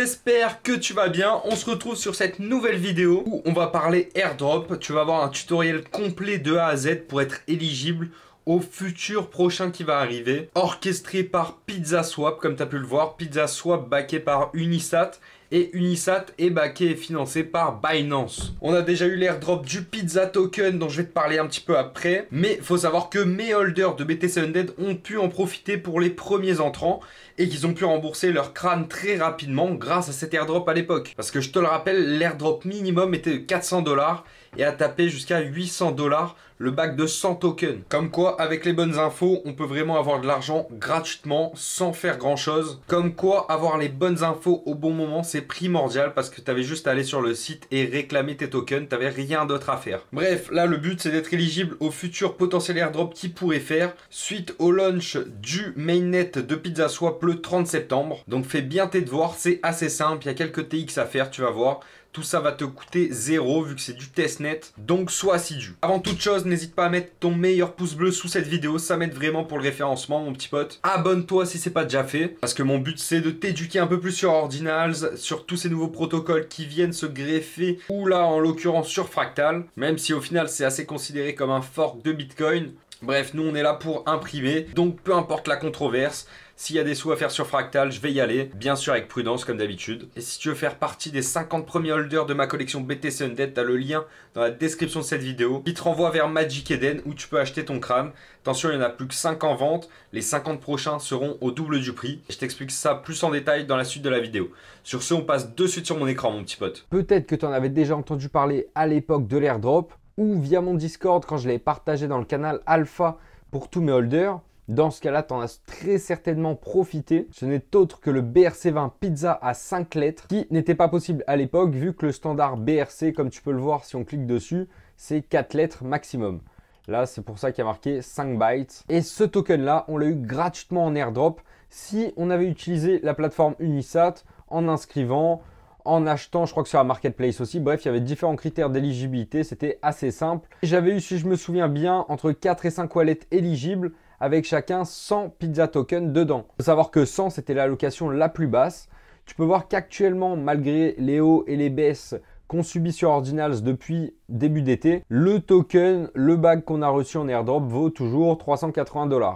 j'espère que tu vas bien. On se retrouve sur cette nouvelle vidéo où on va parler airdrop. Tu vas avoir un tutoriel complet de A à Z pour être éligible au futur prochain qui va arriver. Orchestré par PizzaSwap, comme tu as pu le voir. PizzaSwap backé par Unisat. Et Unisat est backé et financé par Binance. On a déjà eu l'airdrop du Pizza Token dont je vais te parler un petit peu après. Mais il faut savoir que mes holders de BTC Undead ont pu en profiter pour les premiers entrants et qu'ils ont pu rembourser leur crâne très rapidement grâce à cet airdrop à l'époque. Parce que je te le rappelle, l'airdrop minimum était de 400 $ et a tapé jusqu'à 800 $ le bac de 100 tokens. Comme quoi, avec les bonnes infos, on peut vraiment avoir de l'argent gratuitement sans faire grand chose. Comme quoi, avoir les bonnes infos au bon moment, c'est primordial parce que tu avais juste à aller sur le site et réclamer tes tokens. Tu n'avais rien d'autre à faire. Bref, là, le but, c'est d'être éligible au futur potentiel airdrop qu'ils pourraient faire suite au launch du mainnet de PizzaSwap le 30 septembre. Donc, fais bien tes devoirs. C'est assez simple. Il y a quelques TX à faire, tu vas voir. Tout ça va te coûter 0 vu que c'est du testnet, donc sois assidu. Avant toute chose, n'hésite pas à mettre ton meilleur pouce bleu sous cette vidéo, ça m'aide vraiment pour le référencement mon petit pote. Abonne-toi si c'est pas déjà fait, parce que mon but c'est de t'éduquer un peu plus sur Ordinals, sur tous ces nouveaux protocoles qui viennent se greffer, ou là en l'occurrence sur Fractal, même si au final c'est assez considéré comme un fork de Bitcoin. Bref, nous on est là pour imprimer, donc peu importe la controverse, s'il y a des sous à faire sur Fractal, je vais y aller, bien sûr avec prudence comme d'habitude. Et si tu veux faire partie des 50 premiers holders de ma collection BTC Undead, tu as le lien dans la description de cette vidéo qui te renvoie vers Magic Eden où tu peux acheter ton crâne. Attention, il n'y en a plus que 5 en vente, les 50 prochains seront au double du prix. Je t'explique ça plus en détail dans la suite de la vidéo. Sur ce, on passe de suite sur mon écran mon petit pote. Peut-être que tu en avais déjà entendu parler à l'époque de l'airdrop ou via mon Discord quand je l'ai partagé dans le canal Alpha pour tous mes holders. Dans ce cas-là, tu en as très certainement profité. Ce n'est autre que le BRC20 Pizza à 5 lettres qui n'était pas possible à l'époque vu que le standard BRC, comme tu peux le voir si on clique dessus, c'est 4 lettres maximum. Là, c'est pour ça qu'il y a marqué 5 bytes. Et ce token-là, on l'a eu gratuitement en airdrop si on avait utilisé la plateforme Unisat en inscrivant, en achetant, je crois que sur la marketplace aussi. Bref, il y avait différents critères d'éligibilité. C'était assez simple. J'avais eu, si je me souviens bien, entre 4 et 5 wallets éligibles avec chacun 100 pizza tokens dedans. Il faut savoir que 100, c'était l'allocation la plus basse. Tu peux voir qu'actuellement, malgré les hauts et les baisses qu'on subit sur Ordinals depuis début d'été, le token, le bag qu'on a reçu en airdrop vaut toujours 380 $.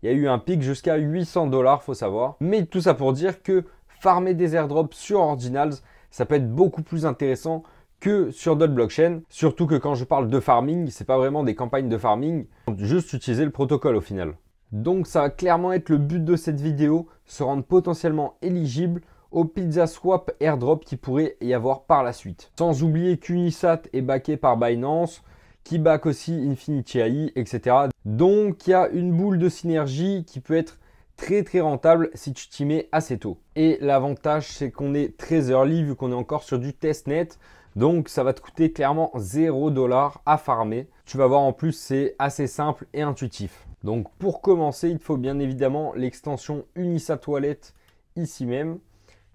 Il y a eu un pic jusqu'à 800 $, faut savoir. Mais tout ça pour dire que farmer des airdrops sur Ordinals, ça peut être beaucoup plus intéressant que sur d'autres blockchains. Surtout que quand je parle de farming, c'est pas vraiment des campagnes de farming, juste utiliser le protocole au final. Donc ça va clairement être le but de cette vidéo, se rendre potentiellement éligible au PizzaSwap airdrop qui pourrait y avoir par la suite. Sans oublier qu'Unisat est backé par Binance, qui back aussi Infinity AI, etc. Donc il y a une boule de synergie qui peut être très rentable si tu t'y mets assez tôt. Et l'avantage c'est qu'on est très early vu qu'on est encore sur du testnet. Donc ça va te coûter clairement 0 $ à farmer. Tu vas voir en plus c'est assez simple et intuitif. Donc pour commencer, il te faut bien évidemment l'extension Unisat Wallet ici même.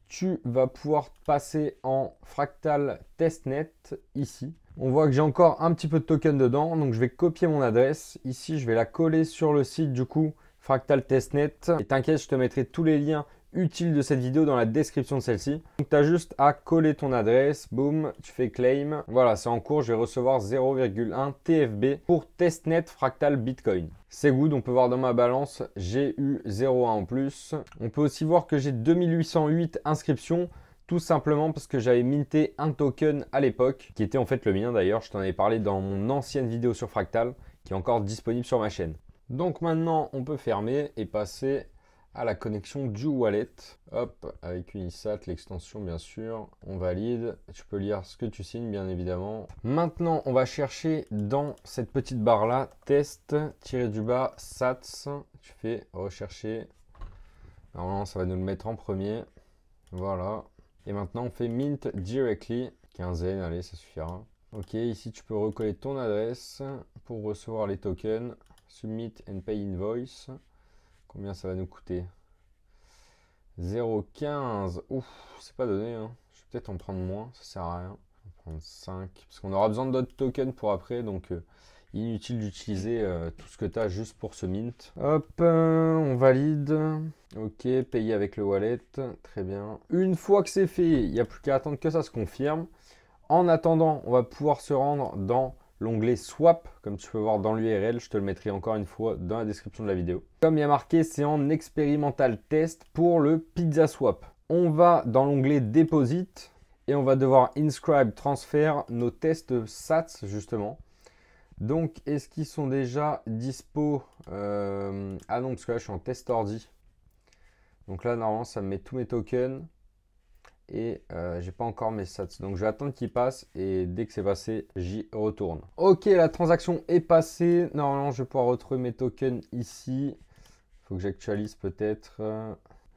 Tu vas pouvoir passer en Fractal Testnet ici. On voit que j'ai encore un petit peu de token dedans. Donc je vais copier mon adresse. Ici je vais la coller sur le site du coup Fractal Testnet. Et t'inquiète, je te mettrai tous les liens utile de cette vidéo dans la description de celle-ci. Donc tu as juste à coller ton adresse, boum, tu fais claim. Voilà, c'est en cours, je vais recevoir 0,1 TFB pour testnet fractal Bitcoin. C'est good, on peut voir dans ma balance, j'ai eu 0,1 en plus. On peut aussi voir que j'ai 2808 inscriptions, tout simplement parce que j'avais minté un token à l'époque, qui était en fait le mien d'ailleurs, je t'en avais parlé dans mon ancienne vidéo sur Fractal, qui est encore disponible sur ma chaîne. Donc maintenant, on peut fermer et passer à la connexion du wallet. Hop, avec Unisat, l'extension bien sûr. On valide. Tu peux lire ce que tu signes bien évidemment. Maintenant, on va chercher dans cette petite barre là, test, tiré du bas, sats. Tu fais rechercher. Normalement, ça va nous le mettre en premier. Voilà. Et maintenant, on fait mint directly. 15 N, allez, ça suffira. Ok, ici, tu peux recoller ton adresse pour recevoir les tokens. Submit and pay invoice. Combien ça va nous coûter? 0,15. Ouf, c'est pas donné. Hein. Je vais peut-être en prendre moins, ça sert à rien. On va prendre 5. Parce qu'on aura besoin d'autres tokens pour après. Donc Inutile d'utiliser tout ce que tu as juste pour ce mint. Hop, on valide. Ok, payer avec le wallet. Très bien. Une fois que c'est fait, il n'y a plus qu'à attendre que ça se confirme. En attendant, on va pouvoir se rendre dans l'onglet Swap, comme tu peux voir dans l'URL. Je te le mettrai encore une fois dans la description de la vidéo. Comme il y a marqué, c'est en expérimental test pour le Pizza Swap. On va dans l'onglet Deposit et on va devoir inscribe, transfert nos tests SATS justement. Donc, est-ce qu'ils sont déjà dispo Ah non, parce que là, je suis en test ordi. Donc là, normalement, ça me met tous mes tokens. Et j'ai pas encore mes sats. Donc, je vais attendre qu'ils passent. Et dès que c'est passé, j'y retourne. Ok, la transaction est passée. Normalement, je vais pouvoir retrouver mes tokens ici. Il faut que j'actualise peut-être.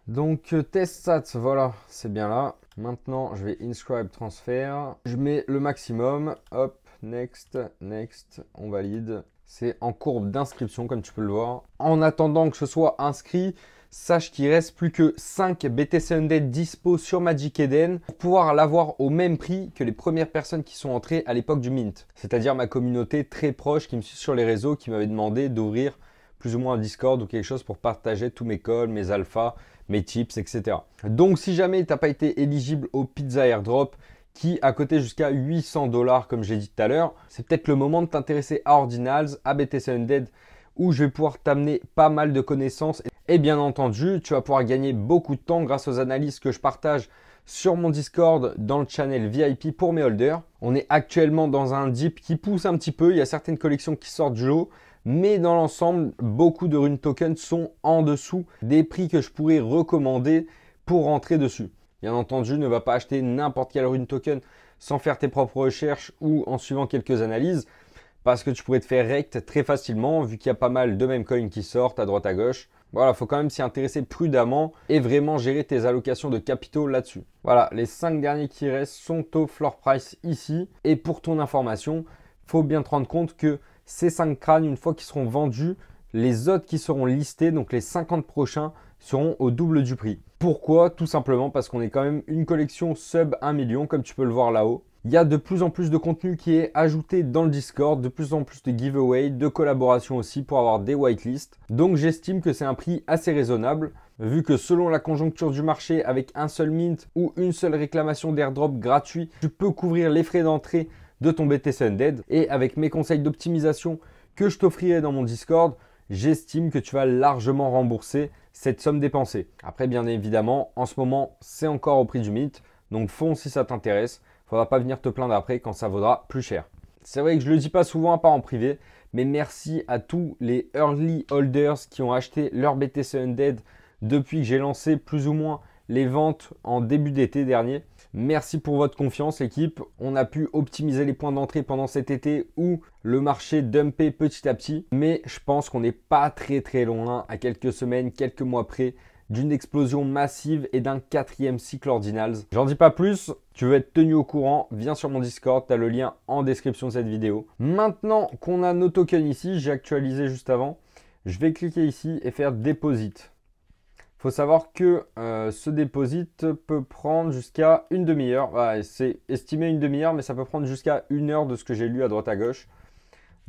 Donc, test sats, voilà, c'est bien là. Maintenant, je vais inscribe, transfert. Je mets le maximum. Hop. Next, next, on valide. C'est en courbe d'inscription comme tu peux le voir. En attendant que ce soit inscrit, sache qu'il reste plus que 5 BTC Undead dispo sur Magic Eden pour pouvoir l'avoir au même prix que les premières personnes qui sont entrées à l'époque du mint. C'est-à-dire ma communauté très proche qui me suit sur les réseaux qui m'avait demandé d'ouvrir plus ou moins un Discord ou quelque chose pour partager tous mes codes, mes alphas, mes tips, etc. Donc si jamais tu n'as pas été éligible au Pizza Airdrop, qui a coté jusqu'à 800 $ comme j'ai dit tout à l'heure, c'est peut-être le moment de t'intéresser à Ordinals, à BTC Undead, où je vais pouvoir t'amener pas mal de connaissances. Et bien entendu, tu vas pouvoir gagner beaucoup de temps grâce aux analyses que je partage sur mon Discord dans le channel VIP pour mes holders. On est actuellement dans un dip qui pousse un petit peu, il y a certaines collections qui sortent du lot, mais dans l'ensemble, beaucoup de rune tokens sont en dessous des prix que je pourrais recommander pour rentrer dessus. Bien entendu, ne va pas acheter n'importe quel rune token sans faire tes propres recherches ou en suivant quelques analyses parce que tu pourrais te faire rect très facilement vu qu'il y a pas mal de meme coins qui sortent à droite à gauche. Voilà, il faut quand même s'y intéresser prudemment et vraiment gérer tes allocations de capitaux là-dessus. Voilà, les 5 derniers qui restent sont au floor price ici. Et pour ton information, il faut bien te rendre compte que ces 5 crânes, une fois qu'ils seront vendus, les autres qui seront listés, donc les 50 prochains, seront au double du prix. Pourquoi? Tout simplement parce qu'on est quand même une collection sub 1 million, comme tu peux le voir là-haut. Il y a de plus en plus de contenu qui est ajouté dans le Discord, de plus en plus de giveaways, de collaborations aussi pour avoir des whitelists. Donc j'estime que c'est un prix assez raisonnable, vu que selon la conjoncture du marché, avec un seul mint ou une seule réclamation d'airdrop gratuit, tu peux couvrir les frais d'entrée de ton BTC Undead. Et avec mes conseils d'optimisation que je t'offrirai dans mon Discord, j'estime que tu vas largement rembourser cette somme dépensée. Après, bien évidemment, en ce moment, c'est encore au prix du mint. Donc, fonce si ça t'intéresse. Il ne faudra pas venir te plaindre après quand ça vaudra plus cher. C'est vrai que je ne le dis pas souvent, à part en privé, mais merci à tous les early holders qui ont acheté leur BTC Undead depuis que j'ai lancé plus ou moins les ventes en début d'été dernier. Merci pour votre confiance, équipe. On a pu optimiser les points d'entrée pendant cet été où le marché dumpait petit à petit. Mais je pense qu'on n'est pas très loin, à quelques semaines, quelques mois près, d'une explosion massive et d'un 4e cycle Ordinals. J'en dis pas plus, tu veux être tenu au courant, viens sur mon Discord, tu as le lien en description de cette vidéo. Maintenant qu'on a nos tokens ici, j'ai actualisé juste avant, je vais cliquer ici et faire Deposit. Il faut savoir que ce deposit peut prendre jusqu'à une demi-heure. C'est estimé une demi-heure, mais ça peut prendre jusqu'à 1 heure de ce que j'ai lu à droite à gauche.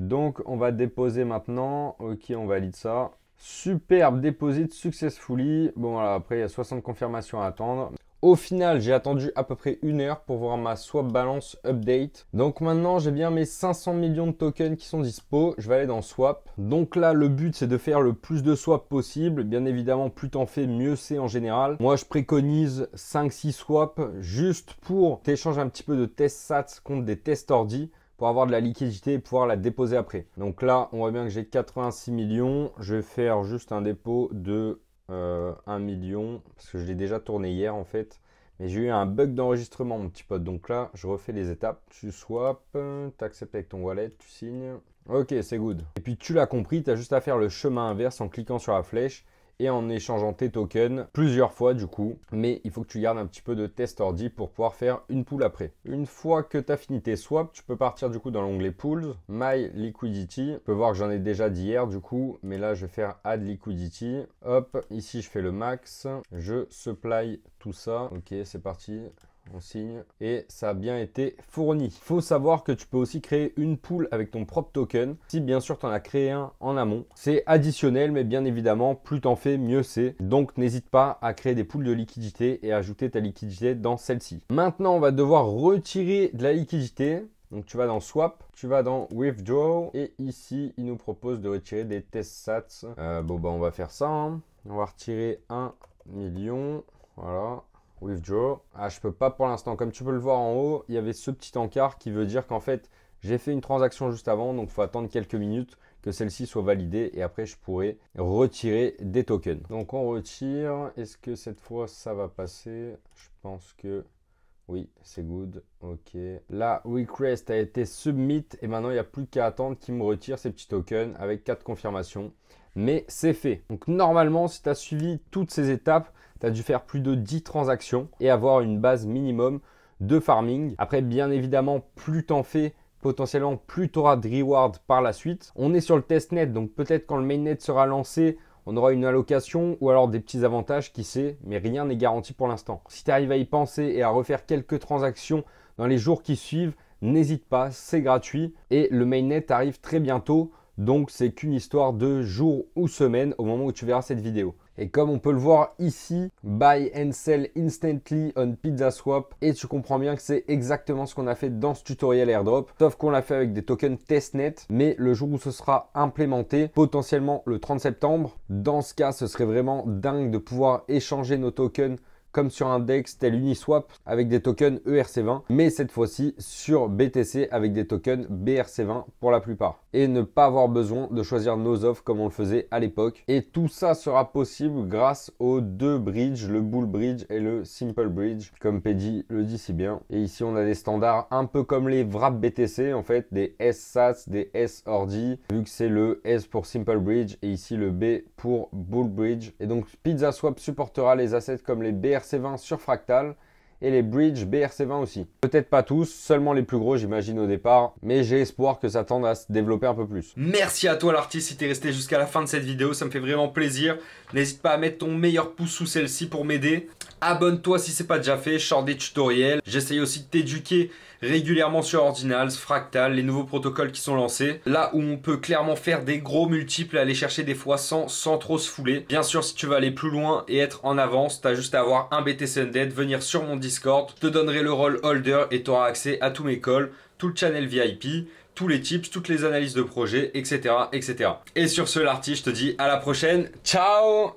Donc, on va déposer maintenant. Ok, on valide ça. Superbe, deposit successfully. Bon, voilà, après, il y a 60 confirmations à attendre. Au final, j'ai attendu à peu près 1 heure pour voir ma swap balance update. Donc maintenant, j'ai bien mes 500 millions de tokens qui sont dispo. Je vais aller dans swap. Donc là, le but, c'est de faire le plus de swap possible. Bien évidemment, plus t'en fais, mieux c'est en général. Moi, je préconise 5-6 swaps juste pour t'échanger un petit peu de test sats contre des tests ordi pour avoir de la liquidité et pouvoir la déposer après. Donc là, on voit bien que j'ai 86 millions. Je vais faire juste un dépôt de 1 million parce que je l'ai déjà tourné hier en fait, mais j'ai eu un bug d'enregistrement mon petit pote. Donc là je refais les étapes, tu swap, tu acceptes avec ton wallet, tu signes, ok, c'est good. Et puis tu l'as compris, tu as juste à faire le chemin inverse en cliquant sur la flèche et en échangeant tes tokens plusieurs fois du coup. Mais il faut que tu gardes un petit peu de test ordi pour pouvoir faire une pool après. Une fois que tu as fini tes swaps, tu peux partir du coup dans l'onglet Pools, My Liquidity. Tu peux voir que j'en ai déjà d'hier du coup, mais là je vais faire Add Liquidity. Hop, ici je fais le max, je supply tout ça. Ok, c'est parti. On signe et ça a bien été fourni. Il faut savoir que tu peux aussi créer une pool avec ton propre token si bien sûr tu en as créé un en amont. C'est additionnel mais bien évidemment plus t'en fais mieux c'est. Donc n'hésite pas à créer des pools de liquidité et ajouter ta liquidité dans celle-ci. Maintenant on va devoir retirer de la liquidité. Donc tu vas dans Swap, tu vas dans Withdraw et ici il nous propose de retirer des test sats. On va faire ça. Hein. On va retirer 1 million. Voilà. Withdraw. Ah, je peux pas pour l'instant. Comme tu peux le voir en haut, il y avait ce petit encart qui veut dire qu'en fait, j'ai fait une transaction juste avant. Donc, il faut attendre quelques minutes que celle-ci soit validée. Et après, je pourrai retirer des tokens. Donc, on retire. Est-ce que cette fois, ça va passer? Je pense que oui, c'est good. Ok. La request a été submit. Et maintenant, il n'y a plus qu'à attendre qu'il me retire ces petits tokens avec 4 confirmations. Mais c'est fait. Donc normalement, si tu as suivi toutes ces étapes, tu as dû faire plus de 10 transactions et avoir une base minimum de farming. Après, bien évidemment, plus tu en fais, potentiellement, plus tu auras de reward par la suite. On est sur le testnet, donc peut-être quand le mainnet sera lancé, on aura une allocation ou alors des petits avantages, qui sait, mais rien n'est garanti pour l'instant. Si tu arrives à y penser et à refaire quelques transactions dans les jours qui suivent, n'hésite pas, c'est gratuit et le mainnet arrive très bientôt. Donc, c'est qu'une histoire de jours ou semaines au moment où tu verras cette vidéo. Et comme on peut le voir ici, buy and sell instantly on PizzaSwap. Et tu comprends bien que c'est exactement ce qu'on a fait dans ce tutoriel airdrop. Sauf qu'on l'a fait avec des tokens testnet. Mais le jour où ce sera implémenté, potentiellement le 30 septembre, dans ce cas, ce serait vraiment dingue de pouvoir échanger nos tokens comme sur un DEX tel Uniswap avec des tokens ERC20, mais cette fois-ci sur BTC avec des tokens BRC20 pour la plupart. Et ne pas avoir besoin de choisir nos offres comme on le faisait à l'époque. Et tout ça sera possible grâce aux 2 bridges, le Bull Bridge et le Simple Bridge, comme Pedi le dit si bien. Et ici, on a des standards un peu comme les wraps BTC, en fait, des S-SATS, des S-ORDI, vu que c'est le S pour Simple Bridge et ici le B pour Bull Bridge. Et donc, PizzaSwap supportera les assets comme les BRC20 sur Fractal et les bridges BRC20 aussi. Peut-être pas tous, seulement les plus gros j'imagine au départ, mais j'ai espoir que ça tende à se développer un peu plus. Merci à toi l'artiste si t'es resté jusqu'à la fin de cette vidéo, ça me fait vraiment plaisir. N'hésite pas à mettre ton meilleur pouce sous celle-ci pour m'aider. Abonne-toi si c'est pas déjà fait, je sors des tutoriels. J'essaye aussi de t'éduquer régulièrement sur Ordinals, Fractal, les nouveaux protocoles qui sont lancés. Là où on peut clairement faire des gros multiples, aller chercher des fois 100 sans trop se fouler. Bien sûr, si tu veux aller plus loin et être en avance, tu as juste à avoir un BTC Undead, venir sur mon Discord. Je te donnerai le rôle holder et tu auras accès à tous mes calls, tout le channel VIP, tous les tips, toutes les analyses de projet, etc. etc. Et sur ce, l'artiste, je te dis à la prochaine. Ciao!